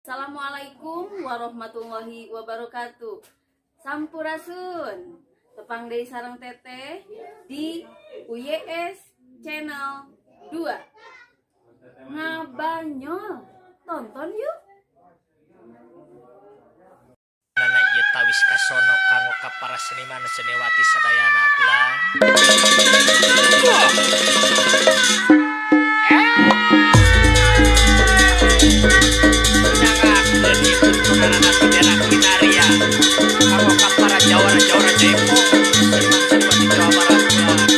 Assalamualaikum warahmatullahi wabarakatuh. Sampurasun. Tepang deui sareng teteh di UYS Channel 2. Ngabanyol. Tonton yuk. Nana ieu tawis kasono kanggo ka para seniman seniwati sadayana pulang. Jangan itu tunanana bendera Kinaria. Kanggo ka para jawara-jawara Jaipong seniman seniwati Jawa Barat pulang.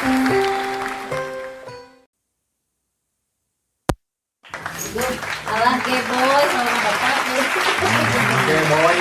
Duh, alah Geboy sama bapak tuh. Geboy.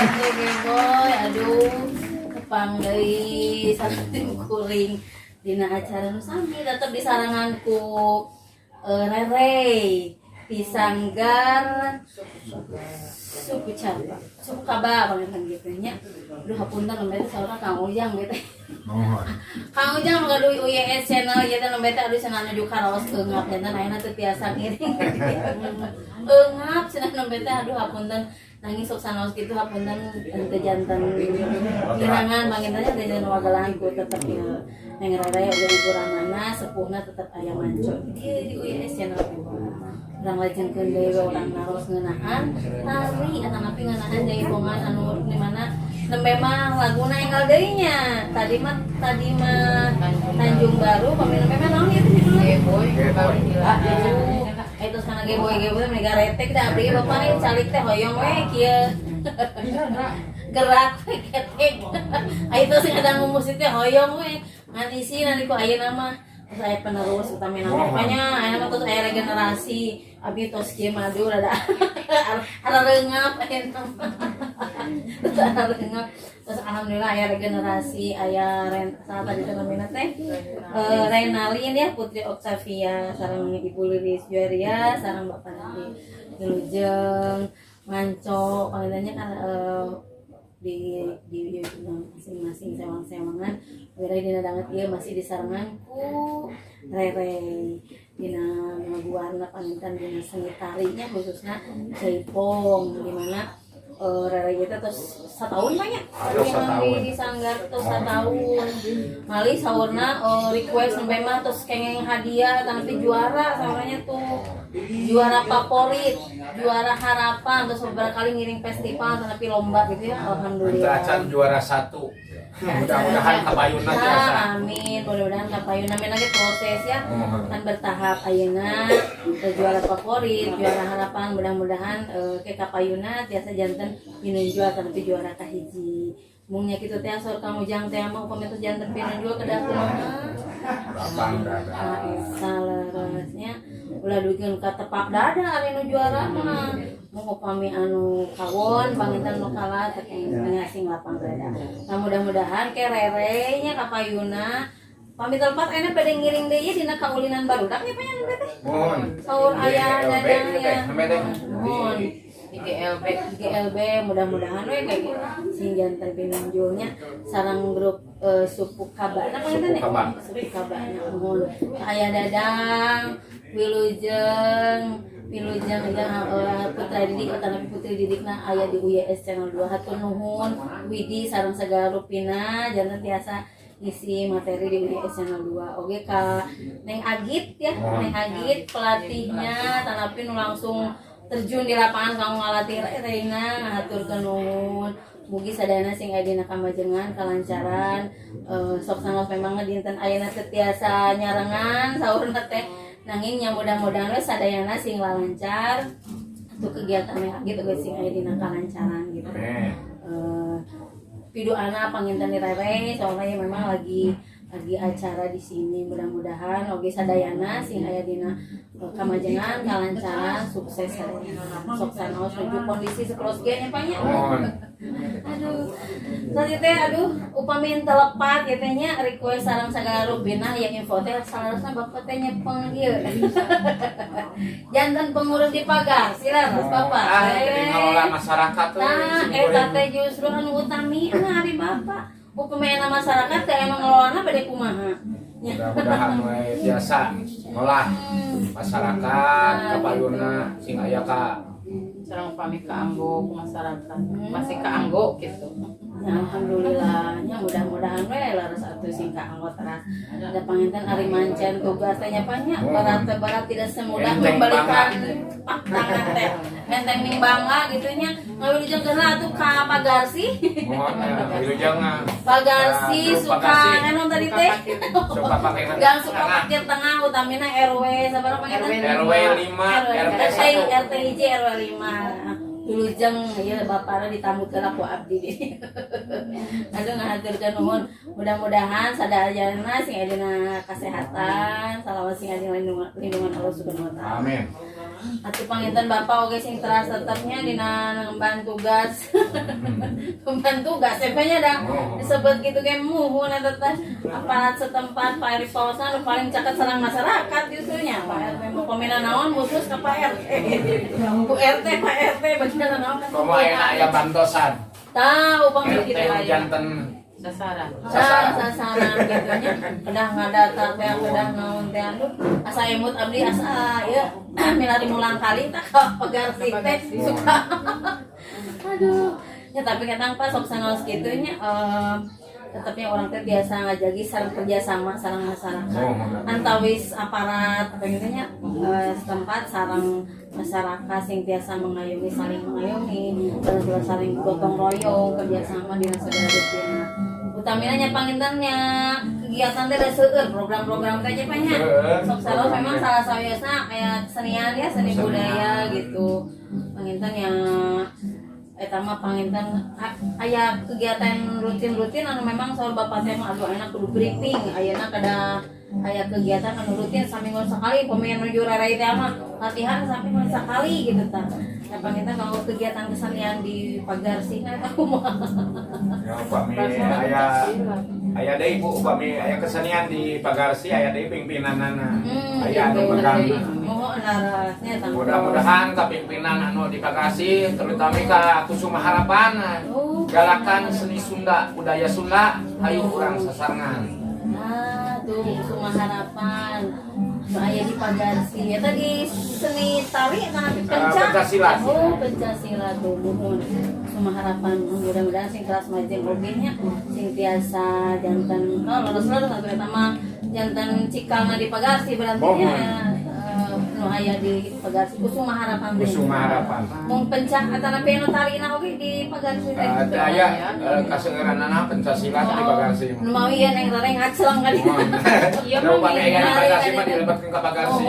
Geboy, aduh, tepang deui saking kuring dina acara nu sami tetep disaranganku Rere Pisanggar suku capa suku kaba banget gitu nya. Duh hapunten lembe teh saurna Kang Ujang gitu. Kang Ujang nu gaduh UYS channel ieu teh lembe teh aduh cenah nuju karaos eungap dan ayeuna teu tiasa ngiring. Eungap cenah lembe teh aduh hapunten nangis sok sanaos kitu hapunten teu janten ngirangan pangintennya teh janten wagalanku tetep ieu Neng Raya udah ibu Ramana sepuhna tetep aya manco ieu di UYS channel 2. Urang lajengkeun deui urang naros ngeunaan tari eta napi ngeunaan jaipongan anu di mana nembe mah laguna enggal deui nya. Tadi mah Tanjung Baru pami nembe mah naon ieu teh judulna? Geboy. Itu sana Geboy mah garetek da abdi bapak ieu calik teh hoyong we kieu. Gerak we ketek. Itu sing ada ngumusit teh hoyong we. Ngan isi nanti kok ayeuna mah saya penerus utama namanya ayeuna mah terus aya regenerasi abi tos kieu madu rada ada reungap ayeuna mah reungap terus alhamdulillah aya regenerasi aya saat tadi namina teh Renalin ya Putri Octavia sareng Ibu Lilis Juaria sareng Bapak nanti Wilujeng Manco panggilnya di masing-masing sewang-sewangan Rere dina danget ieu masih disarangan ku Rere dina ngaguarna panginten dina seni tarinya khususnya jaipong di mana Rere kita terus setahun banyak di sanggar terus setahun malih saurna request sampai mah terus kengeng hadiah tapi juara sauranya tuh juara favorit juara harapan terus beberapa kali ngiring festival tapi lomba gitu ya alhamdulillah Acan juara 1 mudah-mudahan kabayuna biasa amin mudah-mudahan kabayuna men lagi proses ya kan bertahap ayeuna juara favorit juara harapan mudah-mudahan ke kapayuna tiasa janten pinunjul tapi juara kahiji mungnya kitu teh asal Kang Ujang teh mah upami teh janten pinunjul kedah kumaha salerasnya ulah duikeun ka tepak dada ari nu juara mah mau upami anu kawon panginten nu kalah teh ngasing lapang dada nah mudah-mudahan ke Rere nya kapayuna pamit tempat enak pada ngiring deui dina kaulinan barudak nya panjang teh mohon saur aya dadang ya mohon di GLB mudah-mudahan we kayak gitu sing janten pinunjulnya sareng grup suku kabana panginten suku kabana mohon aya dadang Wilujeng Putra Didik atanapi Putri Didikna aya di UYS channel 2 hatur nuhun Widi sareng sagala rupina janten tiasa isi materi di UYS channel 2 oge ka Neng Agit ya Neng Agit pelatihnya tanapi nu langsung terjun di lapangan kamu ngalatih Reina ngaturkeun nuhun mugi sadayana sing aya dina kamajengan kalancaran sok sangat memang dinten ayeuna teu tiasa nyarengan saurna teh nanging nya mudah-mudahan we sadayana sing lancar untuk kegiatan gitu guys sing aya dina kalancaran gitu. Pidoana panginten di Rere soalnya memang lagi acara di sini mudah-mudahan oge sadayana sing aya dina kamajengan kalancaran sukses sok sanaos nuju kondisi saperos ge nya panjang. Aduh. Tadi teh upami telepat ya teh nya request sareng sagala rubina ya info teh salarosna bapak teh nyepeng ieu. Janten pengurus di pagar silaras bapak. Jadi ngelola masyarakat tuh. Nah, eta teh justru anu utami ari bapak. Upami masyarakat teh emang ngelolana bade kumaha. Mudah-mudahan we biasa ngolah masyarakat kapayuna sing aya ka sareng upami kaanggo ku masyarakat masih kaanggo gitu. Ya, alhamdulillahnya mudah-mudahan we laras atuh sing kaanggo teras. Ada panginten ari mancen tugas teh nya banyak barat tidak semudah membalikan tangan teh. Menteng ning bangga gitu nya. Ngawilujeng geuna atuh ka Pagarsi. mohon wilujeng Pagarsi suka anu tadi teh. suka pake Gang suka parkir tengah utamina RW sabaraha panginten? RW 5 RT 1 RT hiji RW 5. Wilujeng ya bapakna ditambutkeun ku abdi deui. Aduh ngahaturkeun nuhun. Mudah-mudahan sadaayana sing aya dina kasehatan, salawas sing aya dina lindungan Allah Subhanahu wa taala. Amin. Atuh panginten Bapak oge sing teras tetepnya dina ngemban tugas. Ngemban tugas nya dah disebut kitu ge muhun eta teh aparat setempat Pak RT Pawasan paling caket sareng masyarakat justru nya. Pak RT mah pamina naon khusus ka Pak RT. Bu RT Pak RT bener naon. Komo aya bantosan. Tahu Bang RT gitu aya. janten sasaran. Sasaran gitu nya. Kedah ngadata teh kedah naon teh aduh asa emut abdi asa ieu milari mulang kali tah pegarsi teh suka. Aduh. Ya tapi kadang pas sok sanaos kitu nya tetapnya orang teh biasa ngajagi sareng kerjasama sareng masyarakat. Antawis aparat apa gitu nya setempat sareng masyarakat sing biasa mengayomi saling mengayomi terus saling gotong royong kerjasama dina saudara rutina. Utamina nya pangintennya kegiatan teh seueur program-program teh nya nya. Sok saros memang salah sawiasna kayak kesenian ya seni budaya gitu. Pangintennya eta mah panginten aya kegiatan rutin-rutin anu memang saur bapak teh mah aduh enak kudu briefing ayeuna kada aya kegiatan anu rutin saminggu sekali pemain menuju rarai teh mah latihan sampai sekali gitu tah. Ya panginten kalau kegiatan kesenian di Pagarsi eta kumaha. Ya upami aya deui Bu upami aya kesenian di Pagarsi aya deui pimpinanana. Aya anu megang. Mohon larasnya tanggung. Mudah-mudahan kapimpinan anu di Pagarsi terutama ka Kusuma Harapan galakan seni Sunda, budaya Sunda hayu urang sasarengan. Tuh Kusuma Harapan. Aya di Pagarsi. Eta di seni tari kana di Pencaksilat. Oh, Pencaksilat tuh mohon. Kusuma Harapan mudah-mudahan sing kelas majeng oge nya sing tiasa janten lulus-lulus eta mah janten cikalna di Pagarsi berarti nya. Nu aya di Pagarsi Kusuma Harapan. Kusuma Harapan. Mung pencak atana peno tarina oge di Pagarsi teh. Aya kaseueuranana Pencaksilat di Pagarsi. Nu mau ieu neng rareng ngacleng kali. Iya Mau mah pakai aya di Pagarsi mah dilebatkeun ka Pagarsi.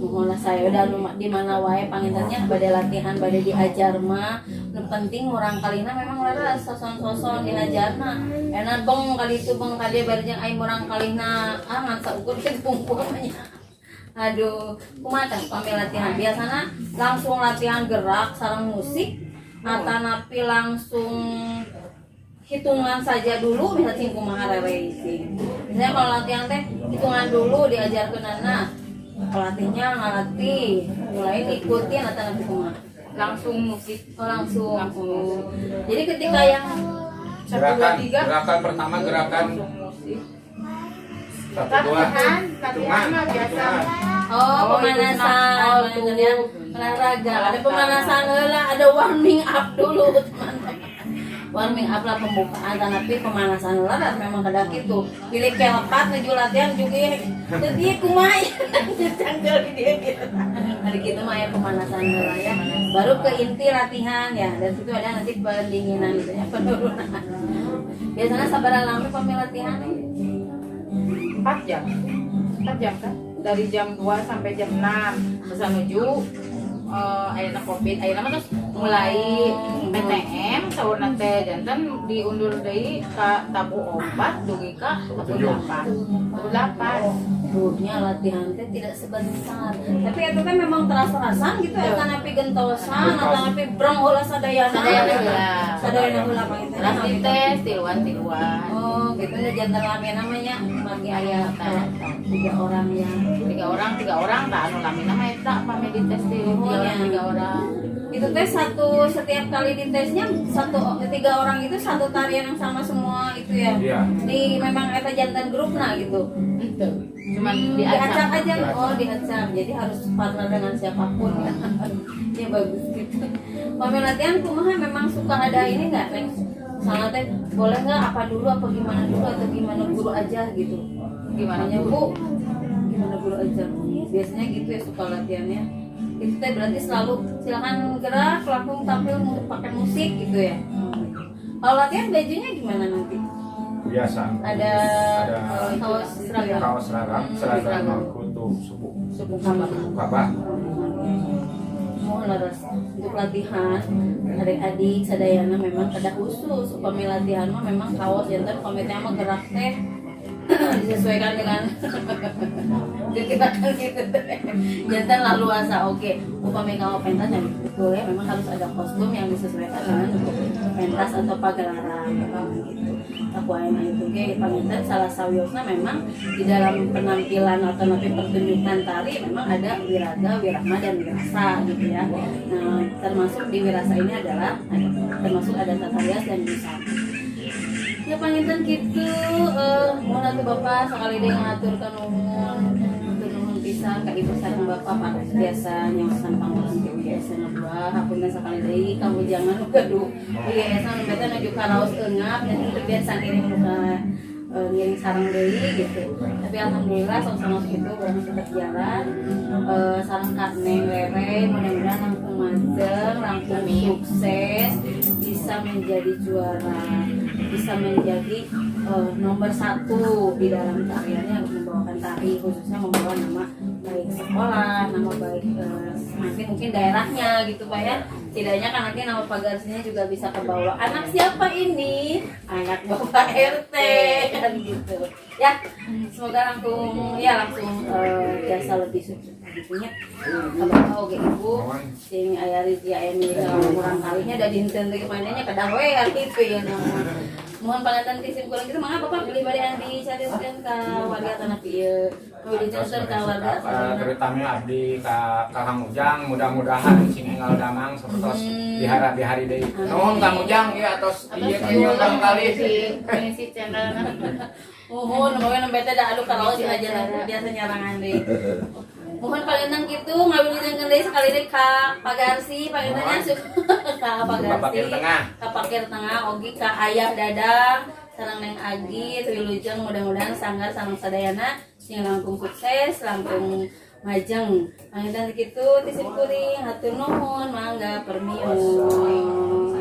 Mohon saya udah di mana wae pangintennya bade latihan bade diajar mah nu penting orang kalina memang lara soson-soson dinajarna enak bong kali itu bong kade bari jeung aing urang kalina ngan saukur teh pungpungnya. Aduh, kumaha pami latihan biasana langsung latihan gerak sareng musik atanapi langsung hitungan saja dulu bisa cing kumaha racing. Misalnya kalau latihan teh hitungan dulu diajarkeunana pelatihnya ngalatih mulai diikutin atanapi kumaha Langsung musik. langsung. Jadi ketika yang 1 2 3 gerakan pertama gerakan langsung musik. 1 2 Latihan mah biasa. Pemanasan olahraga ada pemanasan heula ada warming up dulu teman-teman. Warming up lah pembukaan tapi pemanasan heula memang kada kitu pilih kelepat nuju latihan juga jadi kumaha cangkel di dia gitu. Hari kitu mah ya pemanasan heula ya baru ke inti latihan ya dan situ ada nanti pendinginan gitu ya penurunan. Biasanya sabar lama pami latihan 4 jam. 4 jam kan? Dari jam 2 sampai jam 6 bisa menuju ayeuna Covid ayeuna mah terus mulai PTM saurna teh janten diundur deui ka tabu 4 dugi ka 8. Burnya latihan teh tidak sebentar tapi itu kan memang terasa-terasan gitu ya tanapi gentosan atau tanapi brong ulah sadayana heula panginten Terus dites tiluan. oh gitu ya jantan lami namanya bagi aya 3 orang yang 3 orang tak anu lamina mah eta pami dites di 3 orang. itu teh setiap kali ditesnya 3 orang itu satu tarian yang sama semua itu ya. Iya. Di memang eta jantan grupna gitu. Itu cuman Diacak diacak aja, diacak. Jadi harus partner dengan siapapun ya. Ya bagus gitu. Pami latihan kumaha memang suka ada ini enggak, Neng? Misalnya teh boleh enggak apa dulu apa gimana dulu atau gimana guru aja gitu. gimana Tanya, Bu, gimana guru aja? Biasanya gitu ya suka latihannya. Itu teh berarti selalu silakan gerak, langsung tampil pakai musik gitu ya. Kalau latihan bajunya gimana nanti? Biasa. Ada kaos seragam. Kaos seragam kutu suku Suku kabah. kabah. Mohon laras untuk latihan adik-adik sadayana memang ada khusus upami latihan mah memang kaos jantan komitnya mah gerak teh disesuaikan dengan gerakan gitu teh jantan lalu asa oke upami kalau pentas yang betul ya memang harus ada kostum yang disesuaikan dengan untuk pentas atau pagelaran gitu. Aku ayam itu ge panginten salah sawiosna memang di dalam penampilan atau nanti pertunjukan tari memang ada wiraga, wirama dan wirasa gitu ya. Nah, termasuk di wirasa ini adalah termasuk ada tata rias dan busana. Ya panginten gitu mohon atuh Bapak sekali deui ngaturkan nuhun pisan ka ibu sareng Bapak Pak biasa nyawasan panggilan ke ISN 2 hapunten sakali deui kamu jangan gaduh ISN nu beta nuju ka raos eungap dan itu biasa ngiring ka ngiring sareng deui gitu. Tapi alhamdulillah sok-sok itu berani tetap jalan sareng Kak Neng Rere mudah-mudahan langsung majeng, langsung sukses bisa menjadi juara, bisa menjadi nomor 1 di dalam tariannya membawakan tari khususnya membawa nama baik sekolah, nama baik nanti mungkin daerahnya gitu Pak ya. Setidaknya kan nanti nama pagarsinya juga bisa kebawa. Anak siapa ini? Anak Bapak RT kan gitu. Ya, semoga langsung biasa lebih sukses gitunya. Kalau oke Ibu sing aya Rizky aya kurang kalinya da dinten teh mainnya kedah we gitu ya namun. Mohon panganten kisim kurang gitu mangga Bapak beli bade yang dicarioskeun ka warga tanah pieu. Dicarioskeun ka warga terutama abdi ka Kang Ujang mudah-mudahan sing enggal damang sapertos dihara-dihari deui. Nuhun Kang Ujang ieu atos ieu nyumbang kali si channel. Mohon moga bete da adu karaos aja biasa nyarangan deui. Mohon panginten kitu ngawilujenkeun deui sakali deui ka Pagarsi pangintennya ka Pagarsi ka Pakir Tengah ogi ka Ayah Dadang sareng Neng Agi wilujeng mudah-mudahan sanggar sareng sadayana sing langkung sukses langkung majeng panginten kitu tisip kuring hatur nuhun mangga permios.